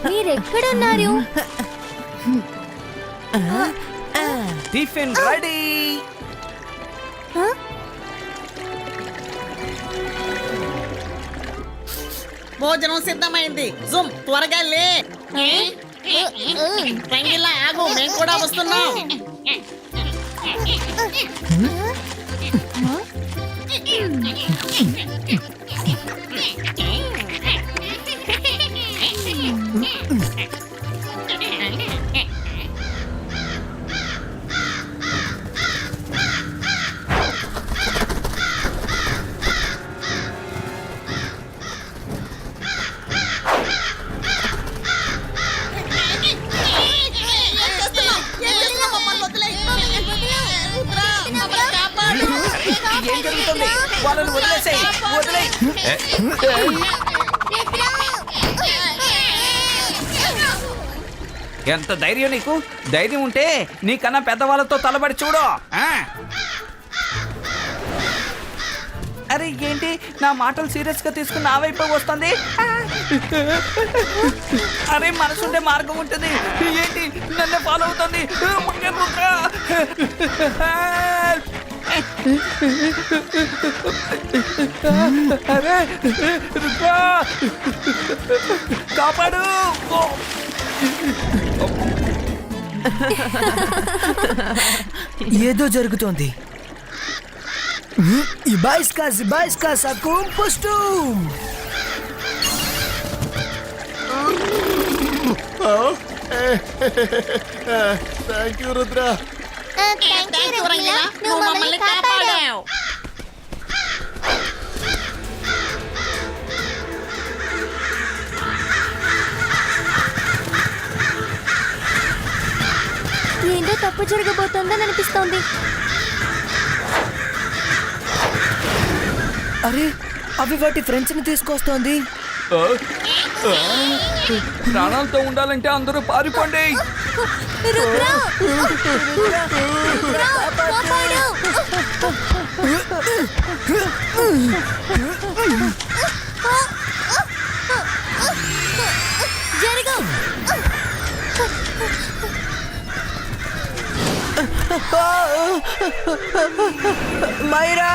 మీరెక్కడున్నారు? Tiffin ready. భోజనం సిద్ధమైంది. జుమ్ త్వరగా లే. రంగిలా ఆగు, మేము కూడా వస్తున్నాం. ఏం జరుగుతుంది? వాళ్ళని వదిలేసేయ్, వదిలేయ్. ఎంత ధైర్యం నీకు? ధైర్యం ఉంటే నీకన్నా పెద్దవాళ్ళతో తలబడి చూడు. అరే ఏంటి నా మాటలు సీరియస్ గా తీసుకుని నా వైపు వస్తుంది? అరే మనసుంటే మార్గం ఉంటుంది. ఏంటి నన్ను ఫాలో అవుతుంది? అరే రుద్రా, కాపాడు. ఏదో జరుగుతోంది. Ibaiska sakum postum. Thank you Rudra. నువ్వు మమ్మల్ని కాపాడావు. ఏంటో తప్పు జరగబోతోందని అనిపిస్తోంది. అరే అవి వాటి ఫ్రెండ్స్ ని తీసుకొస్తోంది. ప్రాణాలతో ఉండాలంటే అందరూ పారిపోండి. రుద్రా! రుద్రా, కాపాడు! జరుగు! మైరా!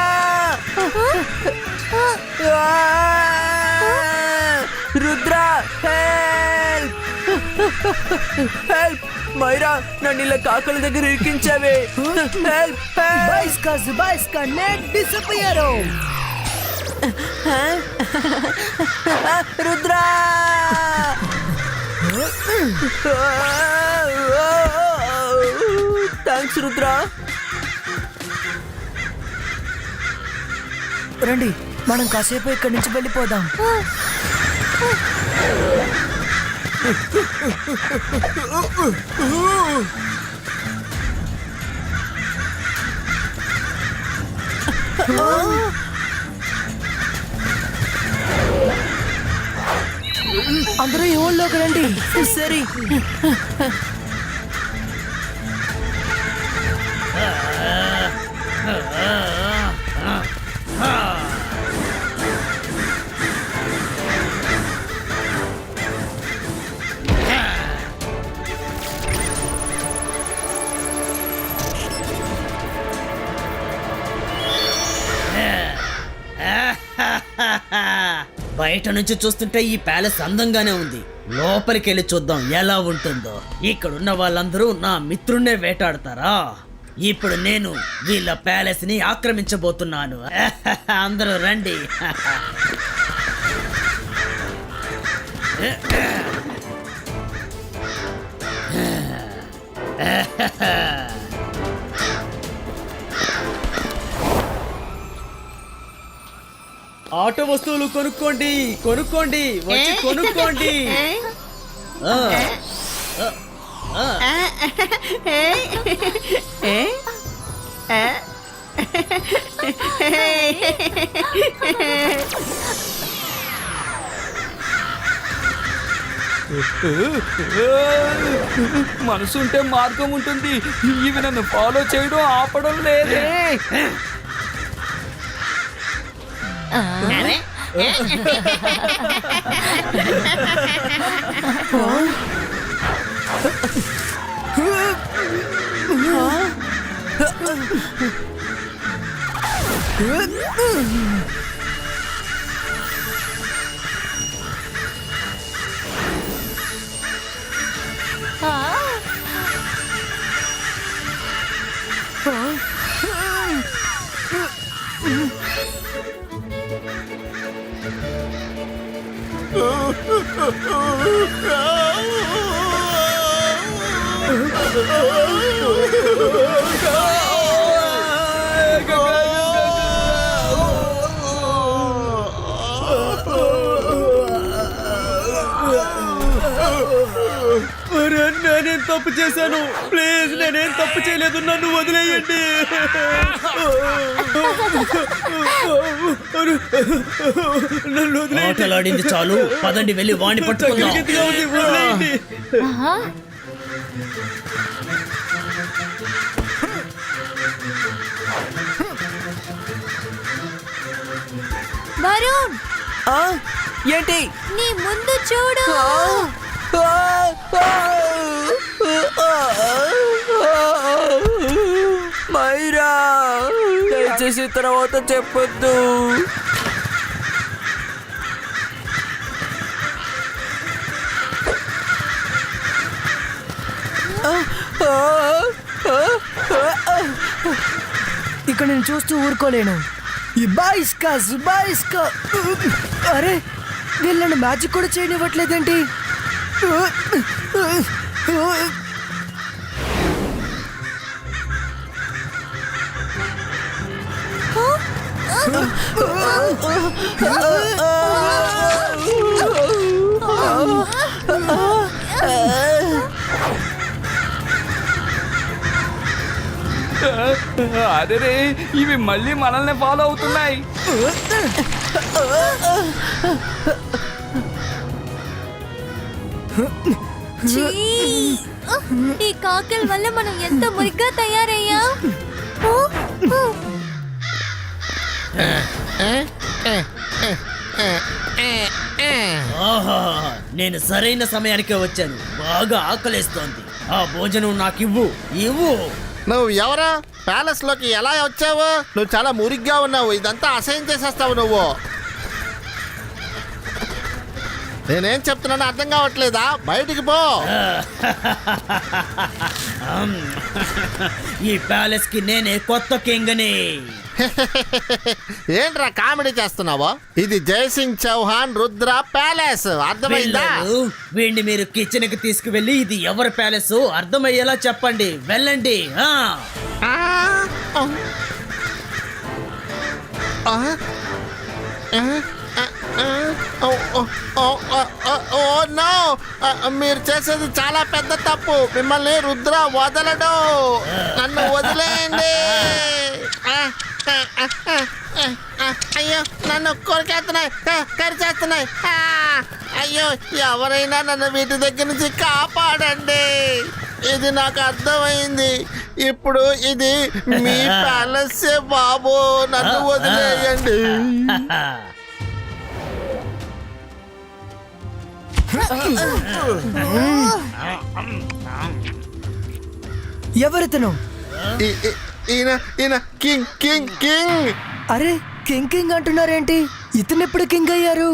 రుద్ర హెల్ప్! హెల్ప్! మైరా నన్ను ఇలా కాకల దగ్గర ఇరికించావే. హెల్ప్! బైస్కా నెట్ డిసపియరో. రుద్ర! థ్యాంక్స్ రుద్ర. రండి మనం కాసేపు ఇక్కడి నుంచి వెళ్ళిపోదాం. అందరూ ఈ ఊళ్ళోకి రండి. సరే బయట నుంచి చూస్తుంటే ఈ ప్యాలెస్ అందంగానే ఉంది. లోపలికి వెళ్ళి చూద్దాం ఎలా ఉంటుందో. ఇక్కడున్న వాళ్ళందరూ నా మిత్రున్నే వేటాడతారా? ఇప్పుడు నేను వీళ్ళ ప్యాలెస్ ని ఆక్రమించబోతున్నాను. అందరూ రండి. ఆట వస్తువులు కొనుక్కోండి, కొనుక్కోండి, వచ్చి కొనుక్కోండి. మనసుంటే మార్గం ఉంటుంది. ఇవి నన్ను ఫాలో చేయడం ఆపడం లేదే. నేనేం తప్పు చేశాను? ప్లీజ్, నేనేం తప్పు చేయలేదు, నన్ను వదిలేయండి. నన్ను వదిలేయండి. ఆటలాడింది చాలు, పదండి వెళ్ళి వాణ్ణి పట్టుకుందాం. గట్టిగా ఉంది, వదిలేయండి. ఆహా. వరుణ్, ఆ, ఏంటి? నీ ముందు చూడు. మైరా, దయచేసి తర్వాత చెప్పొద్దు. ఇక్కడ నేను చూస్తూ ఊరుకోలేను. ఈ బాయిస్కా జుబాయిస్కా, అరే వీళ్ళని మ్యాజిక్ కూడా చేయనివ్వట్లేదేంటి? అరే, ఇవి మళ్ళీ మనల్ని ఫాలో అవుతున్నాయి. ఛీ! ఈ కాకిల్ వల్ల మనం ఎంత మురిగ్గా తయారయ్యా. ఆహా, నేను సరైన సమయానికే వచ్చాను. బాగా ఆకలేస్తోంది. ఆ భోజనం నాకు ఇవ్వు. నువ్వు ఎవరా? ప్యాలెస్ లోకి ఎలా వచ్చావు? నువ్వు చాలా మురిగ్గా ఉన్నావు. ఇదంతా అసహ్యం చేసేస్తావు నువ్వు. నేనేం చెప్తున్నానో అర్థం కావట్లేదా? బయటికి పో. ఈ ప్యాలెస్ కి నేనే కొత్త కింగ్ని. ఏంట్రా కామెడీ చేస్తున్నావు? ఇది జయసింగ్ చౌహాన్ రుద్ర ప్యాలెస్, అర్థమైందా? పిల్లలు, వీడిని మీరు కిచెన్ కి తీసుకువెళ్ళి ఇది ఎవరి ప్యాలెస్ అర్థమయ్యేలా చెప్పండి. వెళ్ళండి. మీరు చేసేది చాలా పెద్ద తప్పు. మిమ్మల్ని రుద్ర వదలడు. నన్ను వదిలేయండి. అయ్యో, నన్ను కొరికేస్తున్నాయి, కరిచేస్తున్నాయి. అయ్యో, ఎవరైనా నన్ను వీటి దగ్గర నుంచి కాపాడండి. ఇది నాకు అర్థమైంది. ఇప్పుడు ఇది మీ ప్యాలెస్ బాబు. నన్ను వదిలేయండి. ఎవరితను? ఈయన కింగ్ కింగ్ కింగ్. అరే, కింగ్ కింగ్ అంటున్నారేంటి? ఇతను ఎప్పుడు కింగ్ అయ్యారు?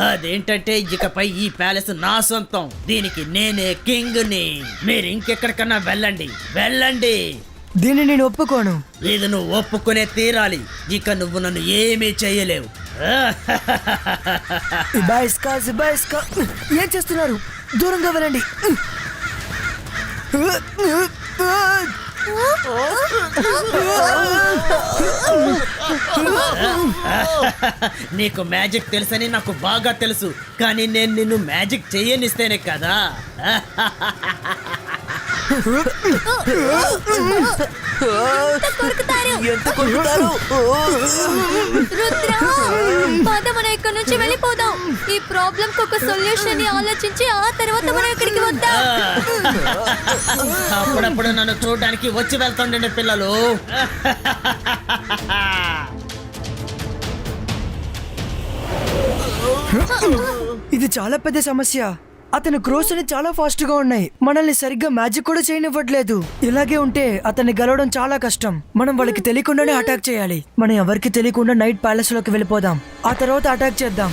అదేంటంటే ఇకపై ఈ ప్యాలెస్ నా సొంతం. దీనికి నేనే కింగ్ని. మీరు ఇంకెక్కడికన్నా వెళ్ళండి. వెళ్ళండి. దీన్ని నేను ఒప్పుకోను. ఇది నువ్వు ఒప్పుకునే తీరాలి. ఇక నువ్వు నన్ను ఏమీ చేయలేవు. బాయిస్కా జుబాయిస్కా, ఏం చేస్తున్నారు? దూరంగా వెళ్ళండి. నీకు మ్యాజిక్ తెలుసని నాకు బాగా తెలుసు, కానీ నేను నిన్ను మ్యాజిక్ చేయనిస్తేనే కదా. ఎంత కొరుకుతారు? రుద్ర, పద మనం ఇక్కడ నుంచి వెళ్ళిపోదాం. ఈ ప్రాబ్లం కి ఒక సొల్యూషన్ ని ఆలోచించి ఆ తర్వాత మనం ఇక్కడికి వద్దాం. అప్పుడప్పుడు నన్ను చూడడానికి వచ్చి వెళ్తుండే పిల్లలు. ఇది చాలా పెద్ద సమస్య. అతని క్రోస్ అని చాలా ఫాస్ట్ గా ఉన్నాయి. మనల్ని సరిగ్గా మ్యాజిక్ కూడా చేయనివ్వట్లేదు. ఇలాగే ఉంటే అతన్ని గెలవడం చాలా కష్టం. మనం వాళ్ళకి తెలియకుండానే అటాక్ చేయాలి. మనం ఎవరికి తెలియకుండా నైట్ ప్యాలెస్ లోకి వెళ్ళిపోదాం. ఆ తర్వాత అటాక్ చేద్దాం.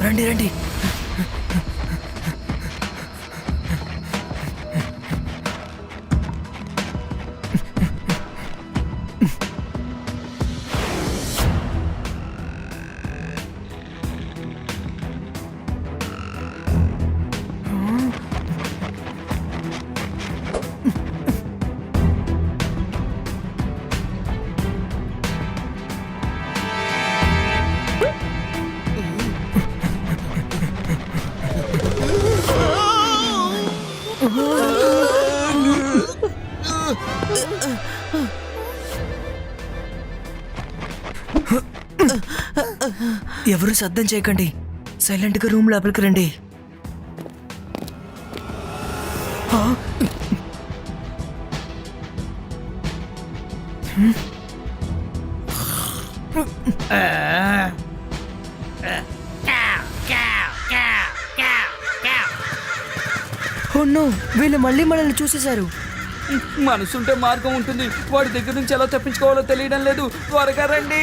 రండి రండి. ఎవరు శబ్దం చేయకండి. సైలెంట్ గా రూమ్ లోపలికి రండి. నో, వీళ్ళు మళ్ళీ మనల్ని చూసేశారు. మనసుంటే మార్గం ఉంటుంది. వాడి దగ్గర నుంచి ఎలా తప్పించుకోవాలో తెలియడం లేదు. త్వరగా రండి.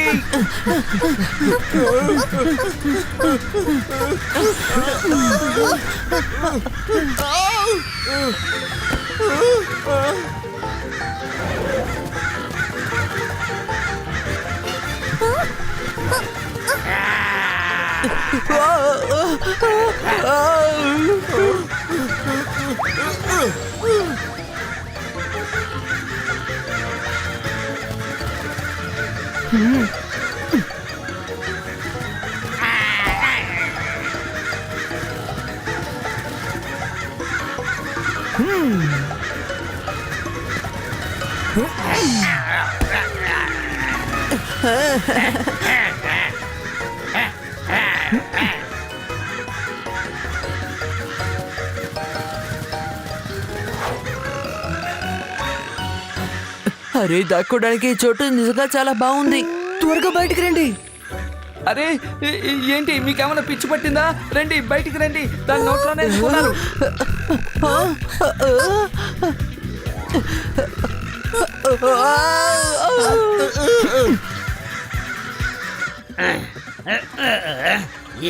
అరే, దాక్కోడానికి ఈ చోటు నిజంగా చాలా బాగుంది. త్వరగా బయటికి రండి. అరే ఏంటి, మీకేమైనా పిచ్చి పట్టిందా? రండి, బయటికి రండి. దాని నోట్లోనే వేసుకున్నారు.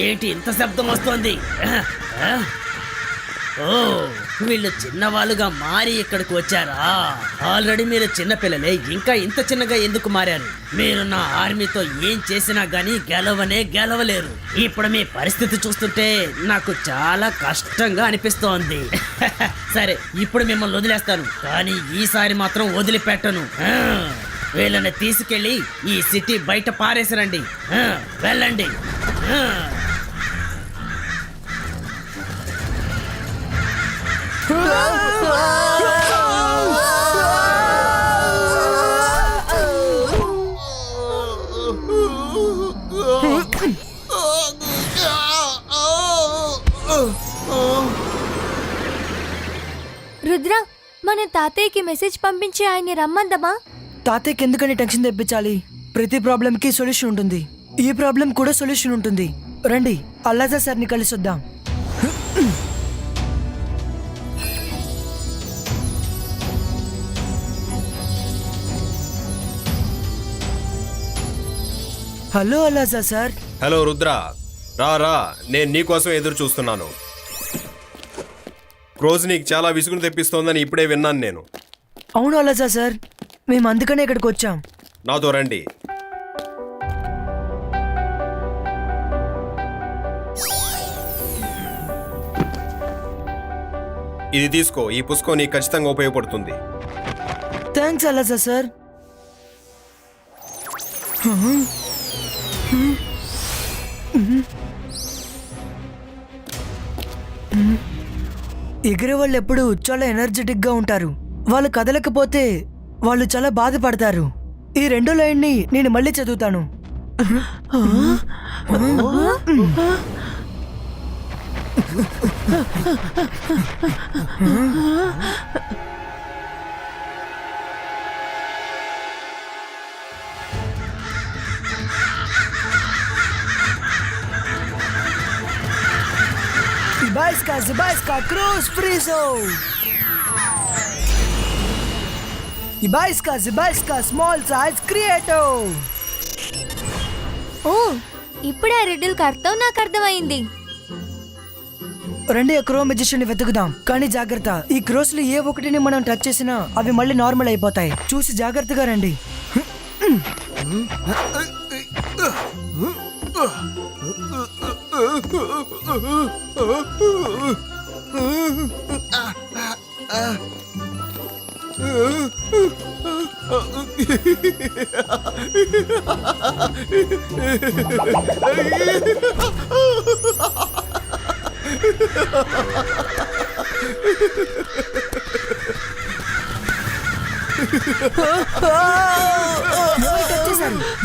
ఏంటి ఇంత శబ్దం వస్తోంది? ఓ, వీళ్ళు చిన్నవాళ్ళుగా మారి ఇక్కడికి వచ్చారా? ఆల్రెడీ మీరు చిన్నపిల్లలే, ఇంకా ఇంత చిన్నగా ఎందుకు మారారు? మీరు నా ఆర్మీతో ఏం చేసినా గానీ గెలవలేరు. ఇప్పుడు మీ పరిస్థితి చూస్తుంటే నాకు చాలా కష్టంగా అనిపిస్తోంది. సరే, ఇప్పుడు మిమ్మల్ని వదిలేస్తాను, కానీ ఈసారి మాత్రం వదిలిపెట్టను. వీళ్ళని తీసుకెళ్ళి ఈ సిటీ బయట పారేసిరండి. వెళ్ళండి. రుద్ర, మన తాతయ్యకి మెసేజ్ పంపించి ఆయన్ని రమ్మందమా? తాతయ్యకి ఎందుకని టెన్షన్ తెప్పించాలి? ప్రతి ప్రాబ్లంకి సొల్యూషన్ ఉంటుంది. ఈ ప్రాబ్లం కూడా సొల్యూషన్ ఉంటుంది. రండి, అల్లాజా సార్ని కలిసి వద్దాం. Hello Allaja sir. Hello Rudra, రా, నేను నీకోసం ఎదురు చూస్తున్నాను. క్రోజ్ నీకు చాలా విసుగును తెప్పిస్తోందని ఇప్పుడే విన్నాను నేను. అవును అల్లాజా సార్, మేము అందుకనే ఇక్కడికి వచ్చాం. నాతో రండి. ఇది తీసుకో, ఈ పుస్తకం నీకు ఖచ్చితంగా ఉపయోగపడుతుంది. థ్యాంక్స్ అల్లాజా సార్. ఎగిరే వాళ్ళు ఎప్పుడు చాలా ఎనర్జెటిక్ గా ఉంటారు. వాళ్ళు కదలకపోతే వాళ్ళు చాలా బాధపడతారు. ఈ రెండో లైన్ని నేను మళ్ళీ చదువుతాను. Ibaiska Cruz Friso. Ibaiska Small Size Creator. ఓ ఇప్పుడే ఆ రిడ్డిల్కి అర్థం నాకు అర్థమైంది. రండి, ఆ క్రో మెజిషియన్ ని వెతుకుదాం. కానీ జాగ్రత్త, ఈ క్రోస్ లో ఏ ఒకటిని మనం టచ్ చేసినా అవి మళ్ళీ నార్మల్ అయిపోతాయి. చూసి జాగ్రత్తగా రండి.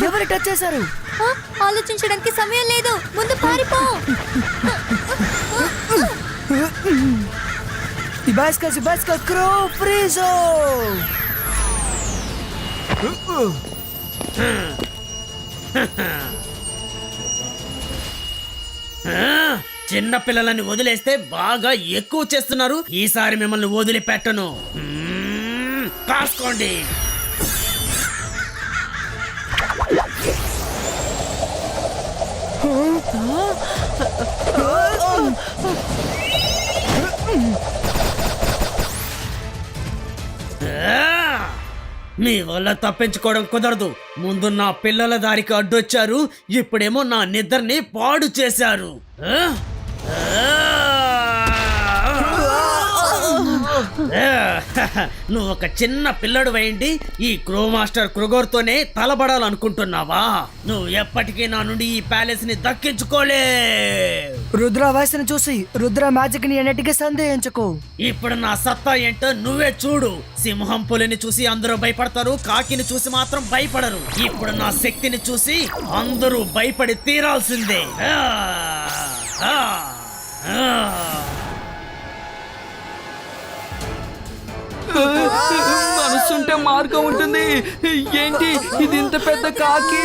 ఎవరు టచ్ చేశారు? ఆ, ఆలోచించడానికి సమయం లేదు, ముందు పారిపో. Ibaiska Crow Friso. చిన్న పిల్లలని వదిలేస్తే బాగా ఎక్కువ చేస్తున్నారు. ఈసారి మిమ్మల్ని వదిలిపెట్టను. కాసుకోండి. మీ వల్ల తప్పించుకోవడం కుదరదు. ముందు నా పిల్లల దారికి అడ్డొచ్చారు, ఇప్పుడేమో నా నిద్రని పాడు చేశారు. నువ్వు ఒక చిన్న పిల్లడు వేయండి ఈ క్రో మాస్టర్ క్రుగోర్తోనే తలబడాలనుకుంటున్నావా? నువ్వు ఎప్పటికీ నా నుండి ఈ ప్యాలెస్ ని దక్కించుకోలే. రుద్ర వాయిస్ని చూసి రుద్ర మ్యాజిక్ ని అన్నిటికీ సందేహించకు. ఇప్పుడు నా సత్తా ఏంటో నువ్వే చూడు. సింహం పులిని చూసి అందరూ భయపడతారు, కాకిని చూసి మాత్రం భయపడరు. ఇప్పుడు నా శక్తిని చూసి అందరూ భయపడి తీరాల్సిందే. మనసుంటే మార్గం ఉంటుంది. ఏంటి ఇది ఇంత పెద్ద కాకి?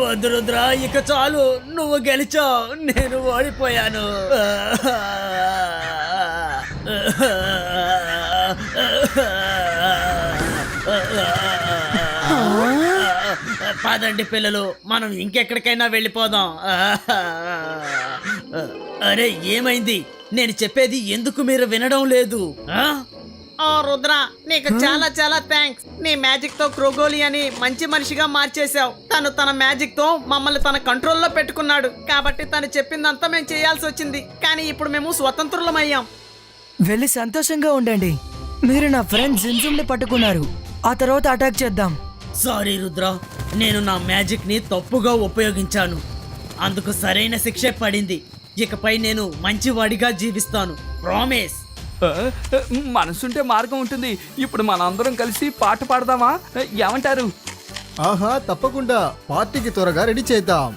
వద్దు రుద్ర, ఇక చాలు. నువ్వు గెలిచావు, నేను ఓడిపోయాను. పదండి పిల్లలు, మనం ఇంకెక్కడికైనా వెళ్ళిపోదాం. అరే ఏమైంది? నేను చెప్పేది ఎందుకు మీరు వినడం లేదు? ఓ రుద్ర, నీకు చాలా చాలా థ్యాంక్స్. నీ మ్యాజిక్ తో క్రోగోలి అని మంచి మనిషిగా మార్చేశావు. తను తన మ్యాజిక్ తో మమ్మల్ని తన కంట్రోల్లో పెట్టుకున్నాడు. కాబట్టి తను చెప్పిందంతా మేము చేయాల్సి వచ్చింది. కానీ ఇప్పుడు మేము స్వతంత్రులమయ్యాం. వెళ్ళి సంతోషంగా ఉండండి. మీరు నా ఫ్రెండ్ జింజుమ్ ని పట్టుకున్నారు. ఆ తర్వాత అటాక్ చేద్దాం. సారీ రుద్ర, నేను నా మ్యాజిక్ ని తప్పుగా ఉపయోగించాను. అందుకు సరైన శిక్ష పడింది. ఇకపై నేను మంచివాడిగా జీవిస్తాను. ప్రామిస్. మనసుంటే మార్గం ఉంటుంది. ఇప్పుడు మనందరం కలిసి పాట పాడదామా? ఏమంటారు? ఆహా తప్పకుండా పార్టీకి త్వరగా రెడీ చేద్దాం